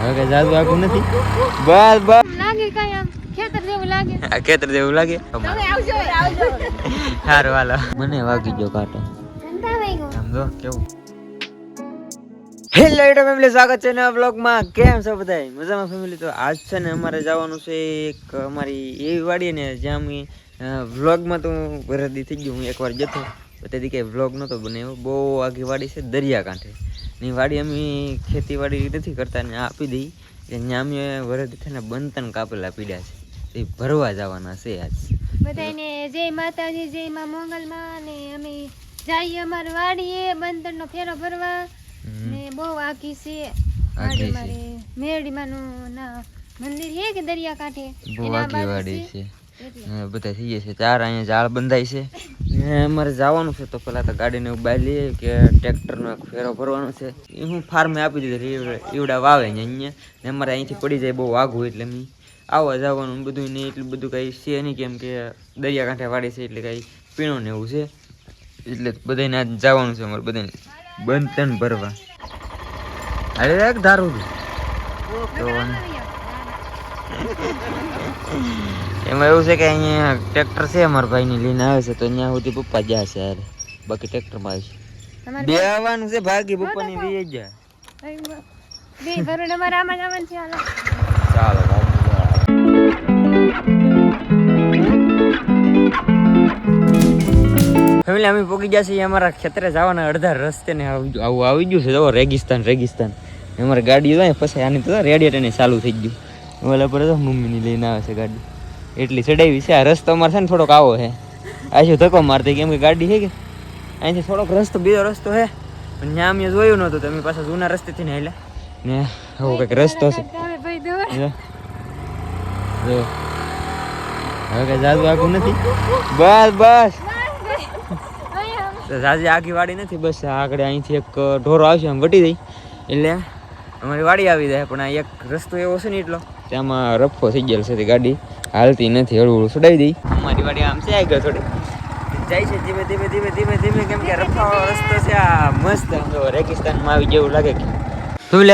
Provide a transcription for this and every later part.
હવે કઈ જાદુ આખું નથી. બસ બસ લાગે કઈ આમ ખેતર જેવું લાગે. આ ખેતર જેવું લાગે. તમે આવજો આવજો. સારું હાલો. મને વાગી ગયો કાંટો. ધંધા વઈ ગયો. આમ જો કેવું. હેલો યુટ્યુબ ફેમિલી, સ્વાગત છે નવા બ્લોગમાં. કેમ છો બધાય? મજામાં ફેમિલી? તો આજ છે ને અમારે જવાનું છે એક અમારી એવી વાડી ને જ્યાં અમે વ્લોગમાં તો વરદી થઈ ગયું. હું એકવાર જતો તેથી કંઈ વ્લોગ નહોતો બનાવ્યો. બહુ આખી વાડી છે દરિયાકાંઠે. ની વાડી અમે ખેતીવાડી નથી કરતા ને આપી દઈ કે ત્યાં અમે વરદી થઈને બંતન કાપેલા પીડ્યા છે. એ ભરવા જવાના છે આજ. બધાને જય માતાજી, જય માં મોંગલમાં. ને અમે જઈએ અમારી વાડીએ બંતનનો ફેરો ભરવા. ને બહુ આખી છે વાડી. મારે મેરડીમાનું ના મંદિર છે કે દરિયા કાંઠે. બહુ આખી વાડી છે. બધા થઈ જાય છે. ચાર અહીંયા ઝાડ બંધાય છે. અમારે જવાનું છે તો પેલા તો ગાડીને ઉભા લઈએ કે ટ્રેક્ટરનો એક ફેરો ભરવાનો છે. એ હું ફાર્મે આપી દીધી ઈવડા વાવે ને અહીંયા ને અમારે અહીંથી પડી જાય બહુ આઘું, એટલે મેં આવવા જવાનું બધું નહીં. એટલું બધું કંઈ છે નહીં, કેમ કે દરિયાકાંઠે વાડી છે એટલે કંઈ પીણું ને એવું છે. એટલે બધાને આજ જવાનું છે અમારે બધાને બંતન ભરવા. અરે એક ધારું એમાં એવું છે કે અહીંયા ટ્રેક્ટર છે અમારા ભાઈને લઈને આવે છે, તો ત્યાં સુધી પપ્પા ગયા છે યાર. બાકી ટ્રેક્ટરમાં આવે છે બે આવવાનું છે. ભાગી પપ્પાની વી જાય બે ભરું અમારે આમાં જવાનું છે. હાલો ચાલો ફેમિલી, અમે પોગી ગયા છીએ અમારા ખેતરે જવાના અડધા રસ્તે ને આવું આવી ગયું છે. જો રેગિસ્તાન અમારે ગાડી જાય પછી આની તો રેડિયેટર ને ચાલુ થઈ ગયું. ઓલા પર તો મમ્મીની લઈને આવે છે ગાડી, એટલી ચડાવી છે. આ રસ્તો અમારે છે ને થોડોક આવો છે. આ શું ધક્કો મારતી, કેમ કે ગાડી છે કે અહીંથી થોડોક રસ્તો બીજો રસ્તો છે પણ ત્યાં અમે જોયું નહોતું. તમે પાછા જૂના રસ્તેથી ને હાલ્યા ને આવો કંઈક રસ્તો છે. હવે કઈ જાદુ આખું નથી. બસ જાજી આખી વાડી નથી. બસ આગળ અહીંથી એક ઢોરો આવશે આમ વટી દઈ એટલે અમારી વાડી આવી જાય. પણ આ એક રસ્તો એવો છે ને એટલો ત્યાંમાં રફો થઈ ગયેલો છે, ગાડી હાલતી નથી. હળવું છોડાવી દઈ. અમારી વાડી આમ છે આગળ થોડી જાય છે ધીમે ધીમે કેમ કે રફાવાળો રસ્તો છે. આ મસ્ત રેગિસ્તાનમાં આવી જેવું લાગે કે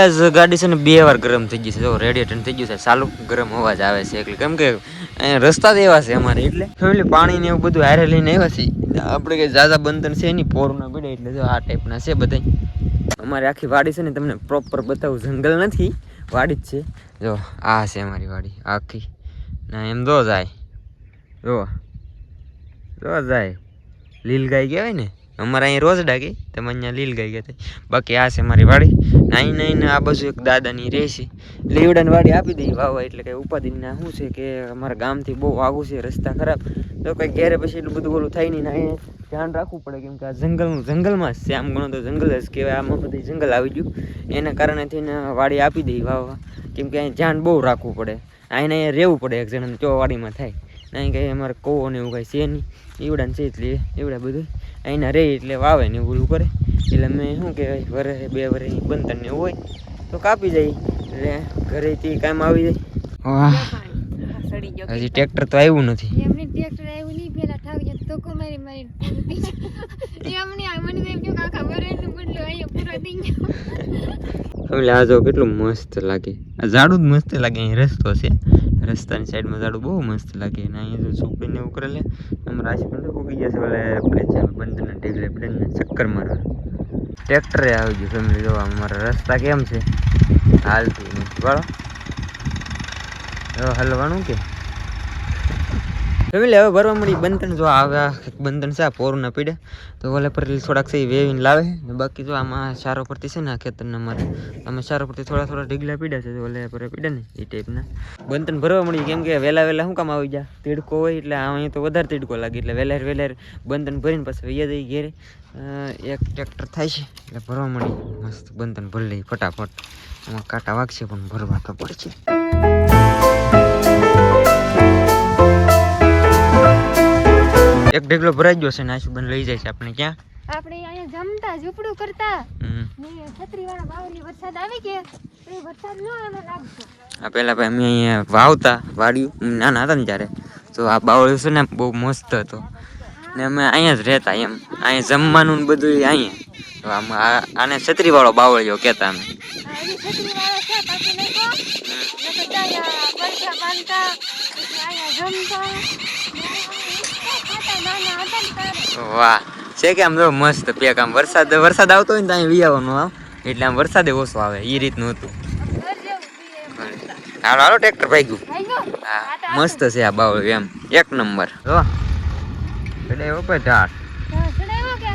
આજ ગાડી છે ને 2 વાર ગરમ થઈ ગઈ છે. જો રેડિયેટર થઈ ગયું છે ચાલુ, ગરમ અવાજ આવે છે એટલે કેમ કે અહીંયા રસ્તા જ એવા છે અમારે. એટલે ફેમિલી પાણી ને એવું બધું હારે લઈને આવ્યા છીએ. આપણે કંઈ ઝાઝા બંધન છે નહીં, પોરના પીડે એટલે જો આ ટાઈપના છે બધા. અમારી આખી વાડી છે ને તમને પ્રોપર બતાવું, જંગલ નથી વાડી જ છે. જો આ છે અમારી વાડી આખી ના એમ જો જાય જાય લીલ ગાય કહેવાય ને. અમારે અહીંયા રોજ ડાકી, તમે અહીંયા લીલ ગાય કહેતા. બાકી આ છે મારી વાડી. નાઈ આ બાજુ એક દાદાની રહે છે એટલે એવડાની વાડી આપી દઈ વાવવા. એટલે કંઈ ઉપાધિના શું છે કે અમારા ગામથી બહુ આઘું છે, રસ્તા ખરાબ, તો કંઈ ઘેરે પછી એટલું બધું ઓલું થાય નહીં. અહીંયા ધ્યાન રાખવું પડે કેમ કે આ જંગલમાં જ છે. આમ ગણો તો જંગલ જ કહેવાય. આમાં બધું જંગલ આવી ગયું એના કારણે થઈને વાડી આપી દઈ વાવવા. કેમ કે અહીં ધ્યાન બહુ રાખવું પડે. અહીંયા રહેવું પડે એક જણાને ચો વાડીમાં થાય. અહીં કંઈ અમારે કહો ને એવું કાંઈ છે નહીં. એવડાને છે એટલે એવડા બધું અહીંના રહે એટલે વાવે ને એવું કરે. એટલે મેં શું કહેવાય વરસે 2 વર્ષ બંતર ને હોય તો કાપી જાય એટલે ઘરેથી કામ આવી જાય. હજી ટ્રેક્ટર તો આવ્યું નથી. ટ્રેક્ટર આવ્યું નહીં, પેલા ઠાવી જાય તો મારી આ જો કેટલું મસ્ત લાગે. આ ઝાડું જ મસ્ત લાગે. અહીં રસ્તો છે, રસ્તાની સાઈડમાં ઝાડું બહુ મસ્ત લાગે. અને અહીંયા જો છોકરીને એવું કરેલે અમારે રાશિ પણ ઉગી ગયા છે. આપણે છે બંધના ટેગલે પડે ચક્કર મારવા ટ્રેક્ટરે આવી ગયું. ફેમિલી જોવા અમારા રસ્તા કેમ છે હાલતું નથી વાળો હલવાનું કે ફેમિલી. હવે ભરવા મળી બંધન. જો આવ્યા બંધન છે પોરના પીડે તો ઓલે પર થોડાક છે વેવીને લાવે ને. બાકી જો આમાં સારો પડતી છે ને આ ખેતરના અમારે આમાં સારો પડતી થોડા ઢીગલા પીડ્યા છે. ઓલે પર પીડે ને એ ટાઈપના બંધન ભરવા મળી. કેમ કે વહેલા શું કામ આવી જાય, તીડકો હોય એટલે અહીંયા તો વધારે તીડકો લાગે. એટલે વહેલા બંધન ભરીને પછી વૈયા જઈ ઘેરે. એક ટ્રેક્ટર થાય છે એટલે ભરવા મળી મસ્ત બંધન ભરી લઈ ફટાફટ. આમાં કાંટા વાગશે પણ ભરવા તો પડશે. એક ઢેગલો ભરાઈ ગયો છે ને આશુબન લઈ જાય છે આપણે ક્યાં. આપણે અહીંયા જમતા ઝૂપડું કરતા ને છત્રી વાળા બાવલી વરસાદ આવી કે એ વરસાદ ન આવે લાગતો. આ પેલા ભાઈ અમે અહીંયા વાવતા વાડ્યું નાના હતા ને ત્યારે, તો આ બાવળ્યું છે ને બહુ મસ્ત હતો ને અમે અહીંયા જ રહેતા. એમ અહીંયા જમવાનું ને બધું અહીંયા. તો આને છત્રી વાળો બાવળિયો કહેતા અમે. હતા પછી અહીંયા જમતા ખાતા નાના હતા ને ત્યારે. વાહ છે કે આમ જો મસ્ત પેક આમ વરસાદ આવતો હોય ને તો અહીં વી આવવાનું આમ એટલે આમ વરસાદે ઓછો આવે એ રીતનું હતું. ઘર જેવું છે એમ. હાલો હાલો ટ્રેક્ટર ભાગ્યું. થઈ ગયો? હા મસ્ત છે આ બાવળ એમ એક નંબર. જો એટલે ઉપર ઢાળ. ચડાવ્યો કે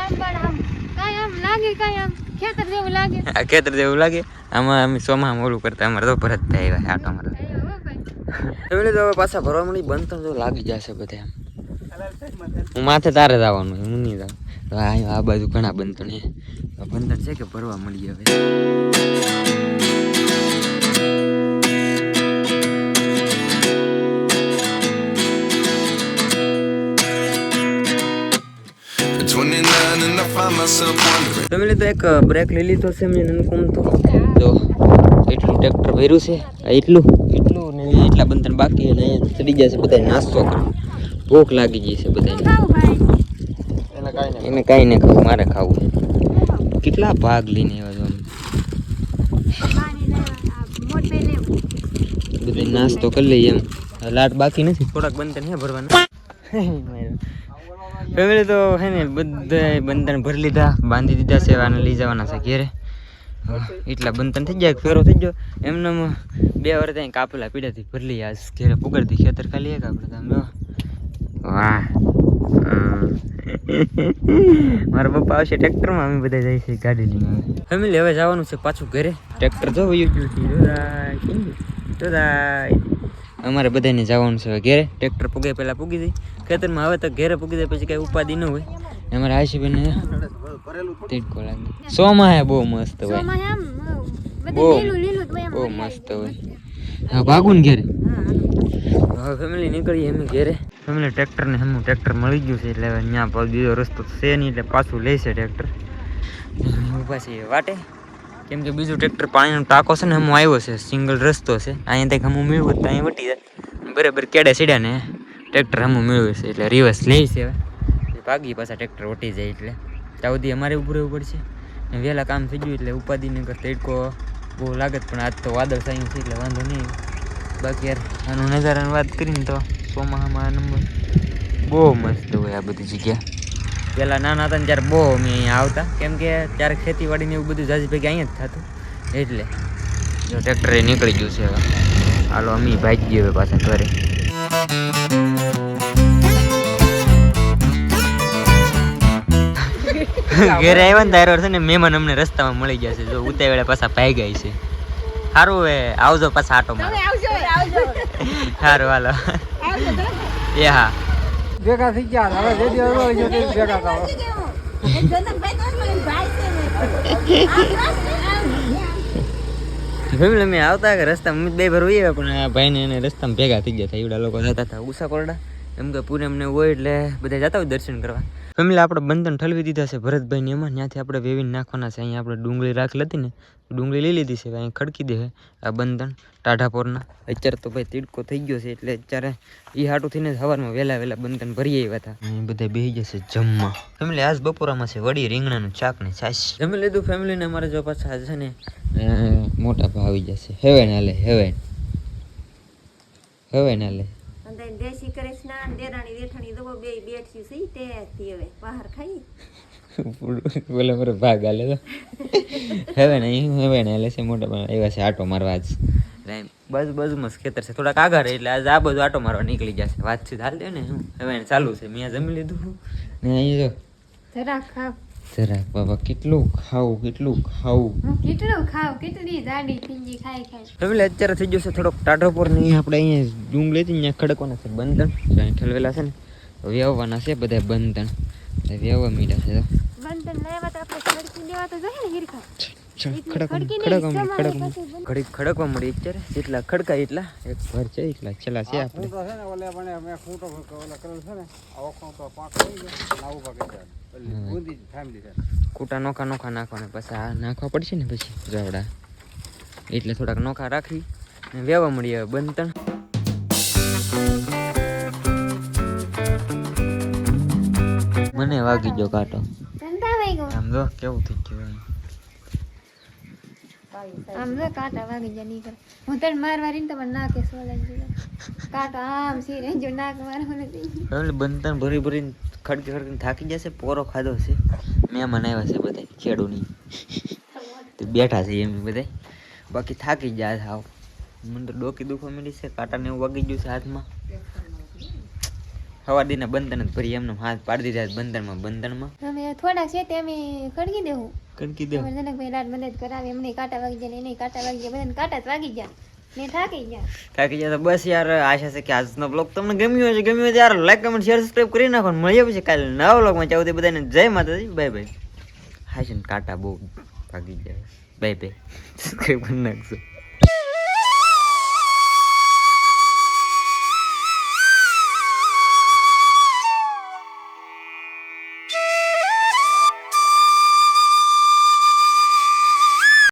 એમ પણ આમ કાંઈ આમ લાગે કાંઈ આમ ખેતર જેવું લાગે. આ ખેતર જેવું લાગે આમાં અમે સોમાં ઓલું કરતા અમારે તો ભરત થાય આવ્યા આટો મારે. એટલે તો હવે પાછા ભરવા મળી બંધ તો લાગી જશે બધા આમ. હું માથે તારે જ આવવાનું હું નહીં જાઉં. તો આ બાજુ ઘણા બંધન છે બંધન છે કે ભરવા મળી હવે. તમે તો એક બ્રેક લઈ લીધો છે મેં નનકુમ તો જો એટલું ટ્રેક્ટર ભર્યું છે એટલું ને એટલા બંધન બાકી અને અહીંયા ચડી જશે બધા નાસ્તો કરો ભૂખ લાગી ગઈ છે બધાને. ખાવું ભાઈ એને કાંઈ નહીં ખાવું મારે ખાવું. કેટલા ભાગ લઈને આવ્યા છો પાણી લેવા મોટ બે લેવું. બધા નાસ્તો કરી લઈએ એમ. લાટ બાકી નથી થોડાક બંધન હે ભરવાના. ફેમિલી તો હે ને બધા બંધન ભરી લીધા બાંધી દીધા છે આને લઈ જવાના છે ઘેરે. એટલા બંધન થઈ ગયા ફેરો થઈ ગયો એમને 2 વર્ષ ત્યાં કાપેલા પીડાથી ભરી લઈએ આજ ઘેરે પુગડતી ખેતર ખાલી એક આપણે તમે. વાહ મારા પપ્પા આવશે ટ્રેક્ટરમાં અમે બધા જાય છે ગાડી લઈને. ફેમિલી હવે જવાનું છે પાછું ઘરે. ટ્રેક્ટર જો વયું ગયું અમારે બધાને જવાનું છે હવે ઘેરે. ટ્રેક્ટર પૂગે પહેલાં પૂગી જાય ખેતરમાં હવે તો ઘેરે પૂગી જાય પછી કાંઈ ઉપાધિ ન હોય. અમારે આશીબેન તીડકો લાગે સોમાં હે બહુ મસ્ત હોય સોમાં આમ બહુ બધું લીલું જ હોય એમ. બહુ મસ્ત હોય. હા ભાગું ને ઘેરે. હવે ફેમિલી નીકળીએ અમે ઘેરે. ફેમિલી ટ્રેક્ટરને હમું ટ્રેક્ટર મળી ગયું છે એટલે હવે ત્યાં બીજો રસ્તો છે નહીં એટલે પાછું લેશે ટ્રેક્ટર પાછી વાટે. કેમ કે બીજું ટ્રેક્ટર પાણીનો ટાંકો છે ને હમું આવ્યો છે સિંગલ રસ્તો છે અહીંયા ત્યાં હમું મેળવું તો અહીંયા વટી જાય બરાબર કેડે સીડ્યા ને ટ્રેક્ટર હમું મેળવે છે એટલે રિવર્સ લે છે હવે ભાગી પાછા ટ્રેક્ટર વટી જાય એટલે ત્યાં સુધી અમારે ઊભું રહેવું પડશે ને વહેલા કામ થઈ ગયું એટલે ઉપાધિ નહીં કરતા તડકો બહુ લાગે પણ આજ તો વાદળ સાયું છે એટલે વાંધો નહીં. બાકી યાર આનું નજારાની વાત કરીને તો ચોમાસામાં નંબર બહુ મસ્ત હોય આ બધી જગ્યા. પહેલાં નાના હતા ને ત્યારે બહુ અમે અહીંયા આવતા કેમ કે ત્યારે ખેતીવાડીને એવું બધું જાજી ભેગી અહીંયા જ થતું એટલે જો ટ્રેક્ટર એ નીકળી ગયું છે હવે. હાલો અમે ભાગીએ હવે પાછા ઘરે. ઘરે આવ્યા ને તારો છે ને મહેમાન અમને રસ્તામાં મળી ગયા છે જો ઉતાવળે પાછા ભાગ્યા છે. સારું હવે આવજો પાછા આટો મારો. સારું હાલો એ હા ભેગા થઈ ગયા હવે જે દિવસ ભેગા થાવ. ફેમિલી અમે આવતા કે રસ્તામાં બે ભર હોય પણ આ ભાઈને એને રસ્તામાં ભેગા થઈ ગયા હતા એવડા લોકો જતા હતા ઉષા કોરડા એમ કે પૂરે અમને હોય એટલે બધા જતા હોય દર્શન કરવા. ફેમિલી આપણે બંધન ઠલવી દીધા છે ભરતભાઈને એમાં ત્યાંથી આપણે વેવીને નાખવાના છે. અહીંયા આપણે ડુંગળી રાખી હતી ને ડુંગળી લઈ લીધી છે અહીંયા ખડકી દે આ બંધન ટાઢાપોરના. અત્યારે તો ભાઈ તીડકો થઈ ગયો છે એટલે અત્યારે એ હાટું થઈને સવારમાં વહેલા બંધન ભરી આવ્યા હતા. બધા બેસી જશે જમવા. ફેમિલી આજ બપોરામાં છે વડી રીંગણાનું શાક ને છાશ જમી લીધું. ફેમિલીને અમારે જો પાછા છે ને મોટા ભાવ આવી જશે હેવેન હાલે હેવેન હાલે દેશી કૃષ્ણ દેરાણી દેઠાણી દો બે બેઠી સી તે હવે બહાર ખાઈ બોલે મારો ભાગ હાલે તો હેવેન હાલે છે મોટા ભાવ આવ્યા છે આટો મારવા આજ બાજુમાં ખેતર છે થોડાક આગળ એટલે આજ આ બધું આટો મારવા નીકળી જશે વાતચીત હાલ દે ને હું હેવેન ચાલુ છે મેં જમી લીધું ને અહીં જો જરા ખાવ જરાક બાબા કેટલું ખાવું કેટલું ખાવ કેટલી જાડી પીંજી ખાઈ ફેમિલી અત્યારે થઈ જશે થોડોક ટાઢોપોર ને આપણે અહીંયા ડુંગળી હતી ત્યાં ખડકવાના છે બંધન અહીં ઠલવેલા છે ને વ્યવવાના છે બધા બંધન વ્યવવા મીડા છે બંધન લેવા તો આપણે ખડકી દેવા તો જોઈએ ને હિરખા ખડકવા મળી અત્યારે જેટલા ખડકાય એટલા એક ભર છે એટલા છેલ્લા છે આપણે તો છે ને ઓલે મને મેં ખૂટો ઓલા કરેલ છે ને આવો તો પાંચ થઈ ગયા ના ઉભા કરી જાય બુંદી ફેમિલી છે કૂટા નોખા નાખવાના પછી આ નાખવા પડશે ને પછી રવડા એટલે થોડાક નોખા રાખી ને વેવા મળી હવે બંધન. મને વાગી ગયો કાંટો ધંધા વઈ ગયો આમ જો કેવું થઈ ગયું આમ જો કાંટા વાગી જાય નહીં કરે હું તને મારવારી ને તમારે નાકે સોલાઈ ગયો કાંટો આમ સિરે જો નાક મારવાનો નથી એટલે બંધન ભરી ભરીને ખડકી ખડકીને થાકી જશે પોરો ખાધો છે મહેમાન આવ્યા છે બધા ખેડૂની તે બેઠા છે એમ બધા બાકી થાકી જાય હાવ મને તો ડોકી દુખવા માંડી છે કાંટાને એવું વાગી ગયું છે હાથમાં હવા દીના બંધન જ ભરી એમને હાથ પાડી દીધા બંધનમાં અમે થોડાક છે તે અમે ખડકી દેવું કણકી દેવ અમારે જનકભાઈ રાત મદદ કરાવે એમને કાંટા વાગી જાય ને એને કાંટા વાગી જાય બધાને કાંટા જ વાગી જાય ને થાકી ગયા થાકી જાય તો બસ યાર આશા છે કે આજનો બ્લોગ તમને ગમ્યો હોય યાર લાઈક કમેન્ટ શેર સબસ્ક્રાઇબ કરી નાખો મળીએ પછી કાલે નવા બ્લોગમાં ચાલો તે બધાને જય માતાજી બાય બાય હા છે ને કાંટા બહુ ભાગી જાય બાય બાય સબસ્ક્રાઇબ કરી નાખજો